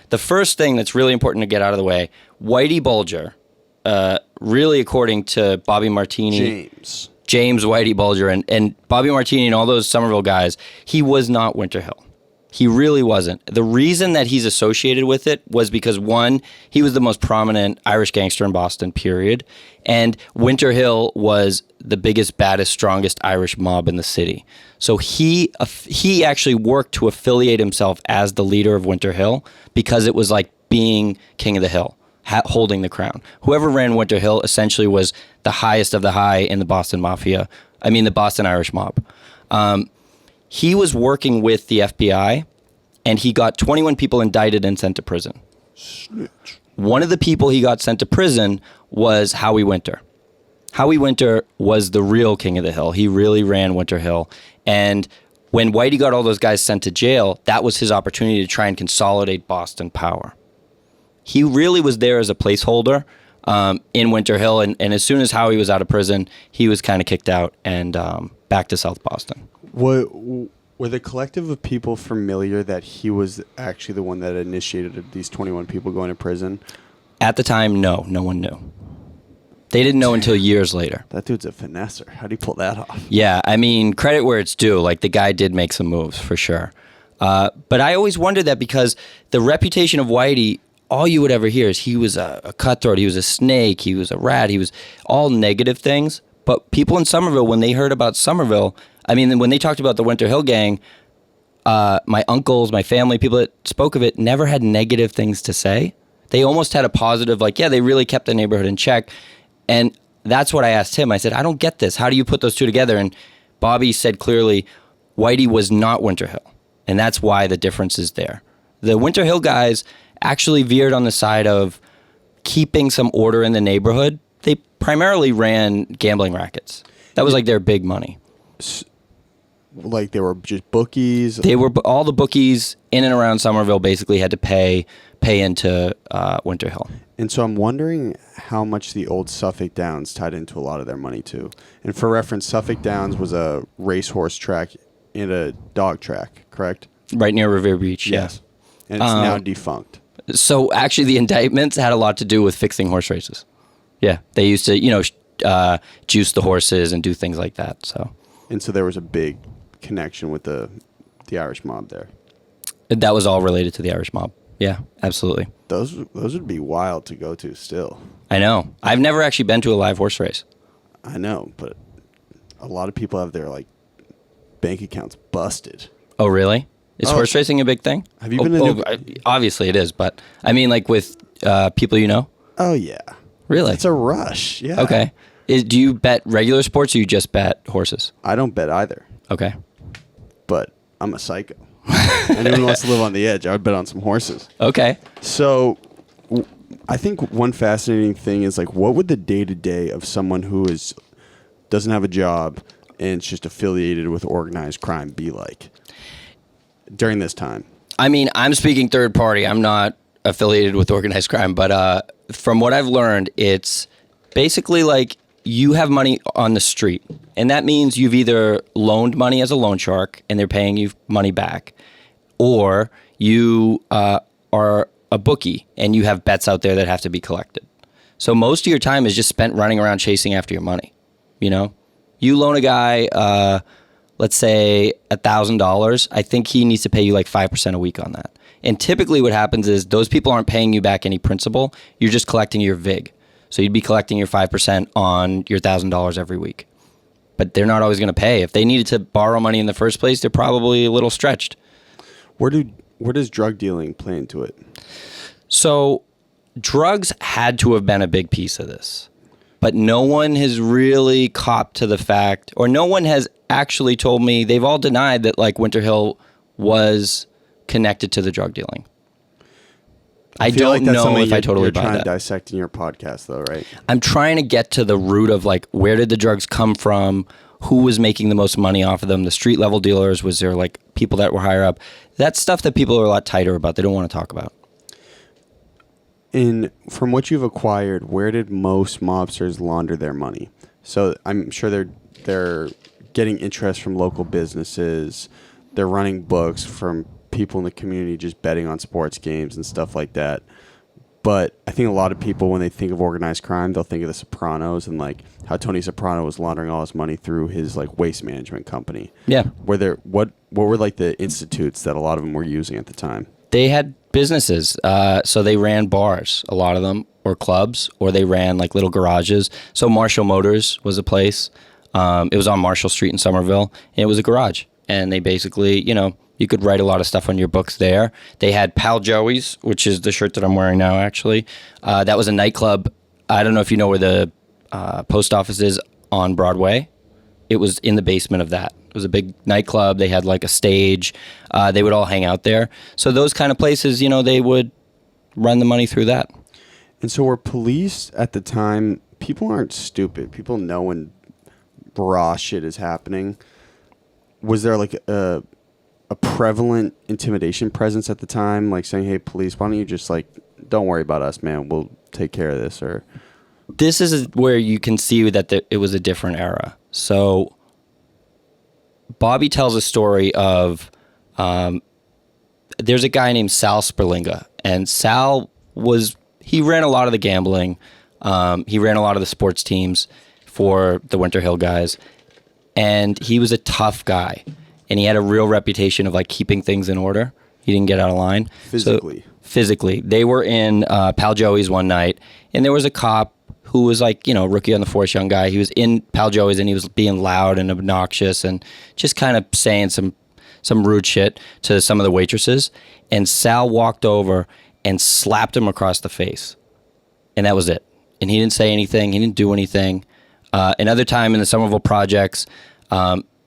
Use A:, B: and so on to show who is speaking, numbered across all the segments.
A: the first thing that's really important to get out of the way, Whitey Bulger, really according to Bobby Martini. James Whitey Bulger and Bobby Martini and all those Somerville guys, he was not Winter Hill. He really wasn't. The reason that he's associated with it was because, one, he was the most prominent Irish gangster in Boston, period. And Winter Hill was the biggest, baddest, strongest Irish mob in the city. So he actually worked to affiliate himself as the leader of Winter Hill because it was like being king of the hill, holding the crown. Whoever ran Winter Hill essentially was the highest of the high in the Boston Mafia. I mean, the Boston Irish mob. He was working with the FBI, and he got 21 people indicted and sent to prison.
B: Snitch.
A: One of the people he got sent to prison was Howie Winter. Howie Winter was the real king of the hill. He really ran Winter Hill. And when Whitey got all those guys sent to jail, that was his opportunity to try and consolidate Boston power. He really was there as a placeholder in Winter Hill, and as soon as Howie was out of prison, he was kind of kicked out and back to South Boston.
B: Were the collective of people familiar that he was actually the one that initiated these 21 people going to prison?
A: At the time, no one knew. They didn't know until years later.
B: That dude's a finesser. How'd he pull that off?
A: Yeah, I mean, credit where it's due. Like, the guy did make some moves, for sure. But I always wondered that because the reputation of Whitey, all you would ever hear is he was a cutthroat, he was a snake, he was a rat, he was all negative things. But people in Somerville, when they heard about Somerville, I mean, when they talked about the Winter Hill Gang, my uncles, my family, people that spoke of it never had negative things to say. They almost had a positive, like, yeah, they really kept the neighborhood in check. And that's what I asked him. I said, I don't get this. How do you put those two together? And Bobby said clearly, Whitey was not Winter Hill. And that's why the difference is there. The Winter Hill guys actually veered on the side of keeping some order in the neighborhood. They primarily ran gambling rackets. That was like their big money.
B: Like they were just bookies?
A: They were all the bookies in and around Somerville basically had to pay into Winter Hill.
B: And so I'm wondering how much the old Suffolk Downs tied into a lot of their money too. And for reference, Suffolk Downs was a racehorse track and a dog track, correct?
A: Right near Revere Beach, yes.
B: And it's now defunct.
A: So actually the indictments had a lot to do with fixing horse races. Yeah, they used to, juice the horses and do things like that. So,
B: and so there was a big connection with the Irish mob there.
A: That was all related to the Irish mob. Yeah, absolutely.
B: Those would be wild to go to still.
A: I know. I've never actually been to a live horse race.
B: I know, but a lot of people have their bank accounts busted.
A: Oh, really? Is horse racing a big thing?
B: Have you been
A: obviously it is, but I mean, like with people you know?
B: Oh, yeah.
A: Really?
B: It's a rush, yeah.
A: Okay. Do you bet regular sports or you just bet horses?
B: I don't bet either.
A: Okay.
B: But I'm a psycho. Anyone who wants to live on the edge, I would bet on some horses.
A: Okay.
B: So I think one fascinating thing is what would the day-to-day of someone who doesn't have a job and is just affiliated with organized crime be like during this time? I
A: mean, I'm speaking third party. I'm not affiliated with organized crime, but from what I've learned, it's basically like you have money on the street, and that means you've either loaned money as a loan shark and they're paying you money back, or you are a bookie and you have bets out there that have to be collected. So most of your time is just spent running around chasing after your money. You loan a guy, let's say $1,000. I think he needs to pay you like 5% a week on that. And typically what happens is those people aren't paying you back any principal. You're just collecting your VIG. So you'd be collecting your 5% on your $1,000 every week. But they're not always going to pay. If they needed to borrow money in the first place, they're probably a little stretched.
B: Where does drug dealing play into it?
A: So drugs had to have been a big piece of this. But no one has really copped to the fact, or no one has actually told me, they've all denied that Winter Hill was connected to the drug dealing. I don't know if I totally buy that. You're
B: trying to dissect in your podcast, though, right?
A: I'm trying to get to the root of where did the drugs come from? Who was making the most money off of them? The street level dealers? Was there people that were higher up? That's stuff that people are a lot tighter about. They don't want to talk about.
B: From what you've acquired, where did most mobsters launder their money? So I'm sure they're getting interest from local businesses. They're running books from people in the community just betting on sports games and stuff like that. But I think a lot of people, when they think of organized crime, they'll think of The Sopranos and like how Tony Soprano was laundering all his money through his like waste management company.
A: Yeah.
B: What were like the institutes that a lot of them were using at the time?
A: They had businesses. So they ran bars, a lot of them, or clubs, or they ran like little garages. So Marshall Motors was a place. It was on Marshall Street in Somerville, and it was a garage. And they basically, you could write a lot of stuff on your books there. They had Pal Joey's, which is the shirt that I'm wearing now, actually. That was a nightclub. I don't know if you know where the post office is on Broadway. It was in the basement of that. It was a big nightclub. They had like a stage. They would all hang out there. So those kind of places, they would run the money through that.
B: And so were police at the time, people aren't stupid. People know when raw shit is happening. Was there like a prevalent intimidation presence at the time, like saying, hey, police, why don't you just like, don't worry about us, man, we'll take care of this? Or
A: this is where you can see that it was a different era. So Bobby tells a story of there's a guy named Sal Sperlinga, and Sal he ran a lot of the gambling. He ran a lot of the sports teams for the Winter Hill guys, and he was a tough guy. And he had a real reputation of like keeping things in order. He didn't get out of line. Physically. They were in Pal Joey's one night, and there was a cop who was like, rookie on the force, young guy. He was in Pal Joey's, and he was being loud and obnoxious and just kind of saying some rude shit to some of the waitresses. And Sal walked over and slapped him across the face. And that was it. And he didn't say anything. He didn't do anything. Another time in the Somerville projects,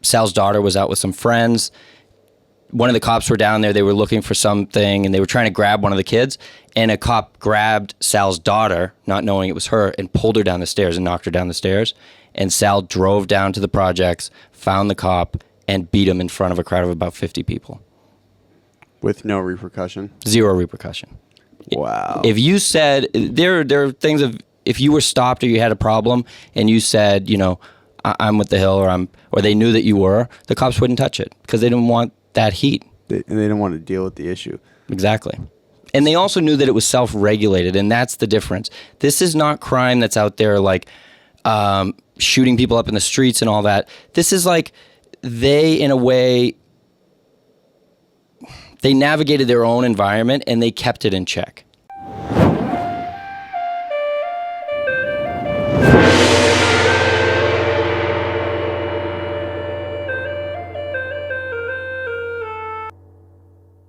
A: Sal's daughter was out with some friends. One of the cops were down there. They were looking for something, and they were trying to grab one of the kids. And a cop grabbed Sal's daughter, not knowing it was her, and pulled her down the stairs and knocked her down the stairs. And Sal drove down to the projects, found the cop, and beat him in front of a crowd of about 50 people.
B: With no repercussion?
A: Zero repercussion.
B: Wow.
A: If you said, there are things of, if you were stopped or you had a problem, and you said, I'm with the Hill, or they knew that you were, the cops wouldn't touch it because they didn't want that heat.
B: And they didn't want to deal with the issue.
A: Exactly. And they also knew that it was self-regulated, and that's the difference. This is not crime that's out there like shooting people up in the streets and all that. This is like in a way, they navigated their own environment and they kept it in check.